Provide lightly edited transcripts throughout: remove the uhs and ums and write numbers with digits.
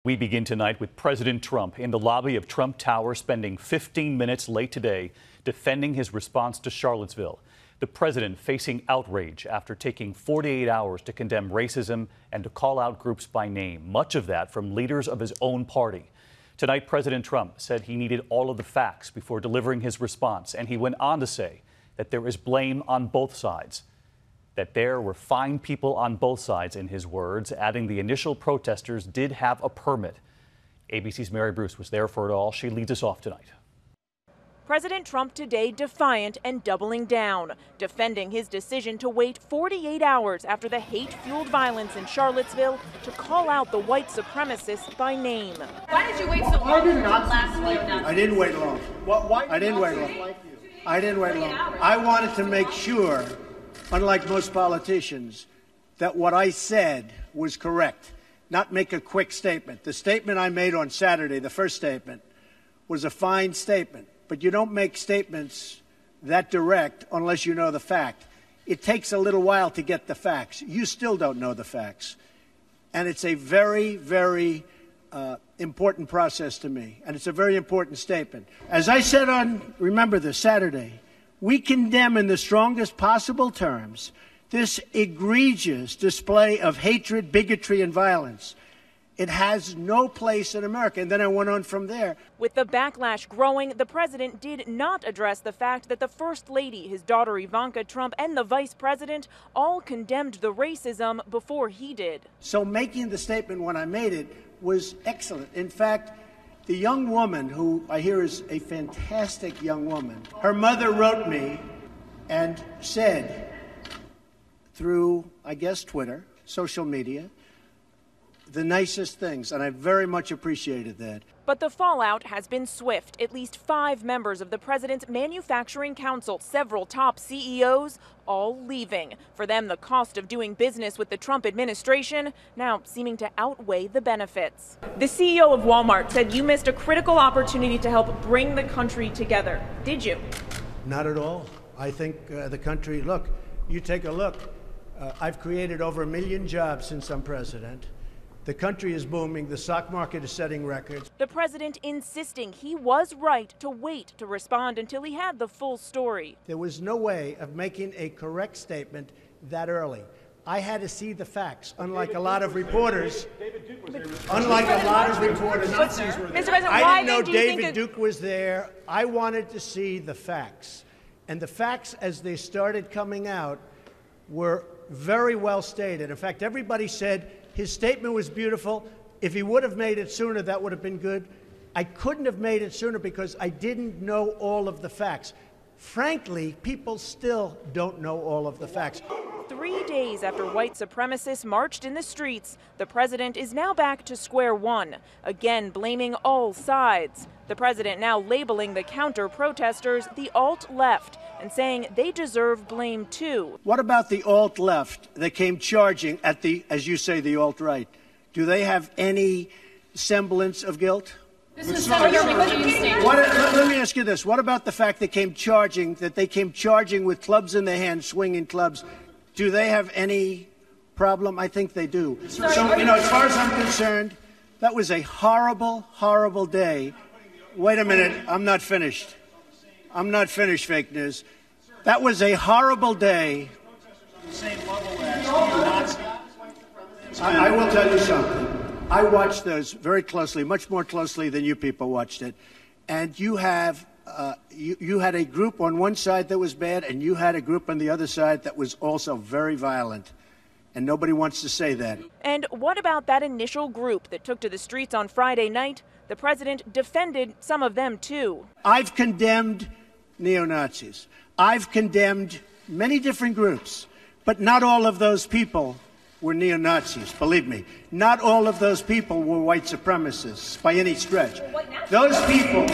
We begin tonight with President Trump in the lobby of Trump Tower, spending 15 minutes late today defending his response to Charlottesville. The president facing outrage after taking 48 hours to condemn racism and to call out groups by name, much of that from leaders of his own party. Tonight, President Trump said he needed all of the facts before delivering his response, and he went on to say that there is blame on both sides, that there were fine people on both sides, in his words, adding the initial protesters did have a permit. ABC's Mary Bruce was there for it all. She leads us off tonight. President Trump today defiant and doubling down, defending his decision to wait 48 hours after the hate-fueled violence in Charlottesville to call out the white supremacists by name. Why did you wait so long to not last neo-Nazi? I didn't wait long. I didn't wait long. I didn't wait long. I wanted to make sure, unlike most politicians, that what I said was correct, not make a quick statement. The statement I made on Saturday, the first statement, was a fine statement. But you don't make statements that direct unless you know the fact. It takes a little while to get the facts. You still don't know the facts. And it's a very, very important process to me. And it's a very important statement. As I said on, remember this, Saturday, we condemn in the strongest possible terms this egregious display of hatred, bigotry, and violence. It has no place in America. And then I went on from there. With the backlash growing, the president did not address the fact that the First Lady, his daughter Ivanka Trump, and the vice president all condemned the racism before he did. So making the statement when I made it was excellent. In fact, the young woman, who I hear is a fantastic young woman, her mother wrote me and said through, I guess, Twitter, social media, the nicest things, and I very much appreciated that. But the fallout has been swift. At least 5 members of the president's manufacturing council, several top CEOs, all leaving. For them, the cost of doing business with the Trump administration now seeming to outweigh the benefits. The CEO of Walmart said you missed a critical opportunity to help bring the country together. Did you? Not at all. I think the country, look, you take a look. I've created over 1 million jobs since I'm president. The country is booming. The stock market is setting records. The president insisting he was right to wait to respond until he had the full story. There was no way of making a correct statement that early. I had to see the facts, unlike a lot of reporters. Unlike a lot of reporters. Mr. President, I didn't know David Duke was there. I wanted to see the facts. And the facts, as they started coming out, were very well stated. In fact, everybody said his statement was beautiful. If he would have made it sooner, that would have been good. I couldn't have made it sooner because I didn't know all of the facts. Frankly, people still don't know all of the facts. 3 days after white supremacists marched in the streets, the president is now back to square one, again blaming all sides. The president now labeling the counter-protesters the alt-left and saying they deserve blame too. What about the alt-left that came charging at the, as you say, the alt-right? Do they have any semblance of guilt? This is let me ask you this. What about the fact they came charging with clubs in their hands, swinging clubs? Do they have any problem? I think they do. So, as far as I'm concerned, that was a horrible, horrible day. Wait a minute. I'm not finished. I'm not finished, fake news. That was a horrible day. I will tell you something. I watched those very closely, much more closely than you people watched it. And you have you had a group on one side that was bad, and you had a group on the other side that was also very violent. And nobody wants to say that. And what about that initial group that took to the streets on Friday night? The president defended some of them, too. I've condemned neo-Nazis. I've condemned many different groups, but not all of those people were neo-Nazis, believe me. Not all of those people were white supremacists by any stretch. Those people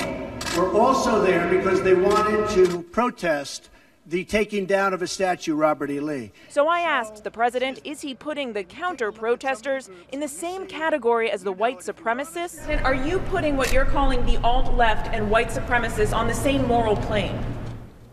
were also there because they wanted to protest the taking down of a statue, Robert E. Lee. So I asked the president, is he putting the counter-protesters in the same category as the white supremacists? And are you putting what you're calling the alt-left and white supremacists on the same moral plane?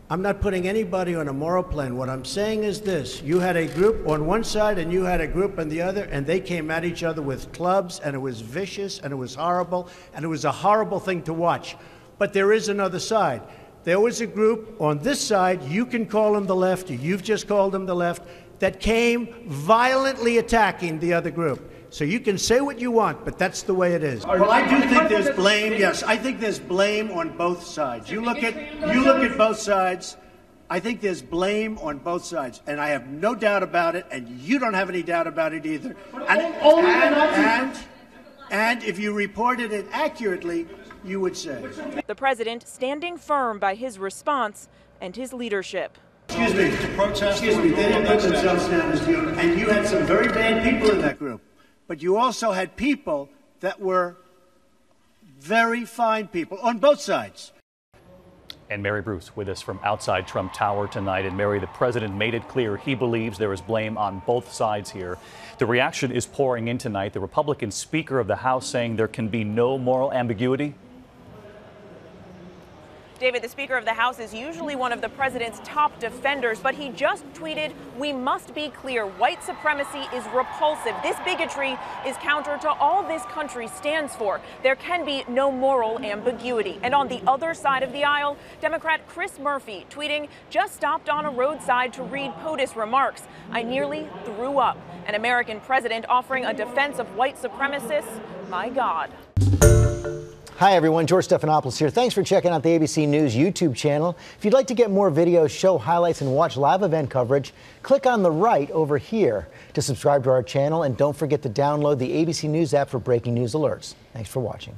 I'm not putting anybody on a moral plane. What I'm saying is this. You had a group on one side and you had a group on the other, and they came at each other with clubs, and it was vicious, and it was horrible, and it was a horrible thing to watch. But there is another side. There was a group on this side, you can call them the left, you've just called them the left, that came violently attacking the other group. So you can say what you want, but that's the way it is. Well, I do think there's blame. Yes, I think there's blame on both sides. You look at both sides. I think there's blame on both sides, and I have no doubt about it, and you don't have any doubt about it either. And if you reported it accurately, you would say. The president standing firm by his response and his leadership. Excuse me. To protest. Excuse me. They didn't put themselves down as you, and you had some very bad people in that group. But you also had people that were very fine people on both sides. And Mary Bruce with us from outside Trump Tower tonight. And Mary, the president made it clear he believes there is blame on both sides here. The reaction is pouring in tonight. The Republican Speaker of the House saying there can be no moral ambiguity. David, the Speaker of the House is usually one of the president's top defenders, but he just tweeted, "We must be clear, white supremacy is repulsive. This bigotry is counter to all this country stands for. There can be no moral ambiguity." And on the other side of the aisle, Democrat Chris Murphy tweeting, "Just stopped on a roadside to read POTUS remarks. I nearly threw up." An American president offering a defense of white supremacists. My God. Hi, everyone. George Stephanopoulos here. Thanks for checking out the ABC News YouTube channel. If you'd like to get more videos, show highlights, and watch live event coverage, click on the right over here to subscribe to our channel. And don't forget to download the ABC News app for breaking news alerts. Thanks for watching.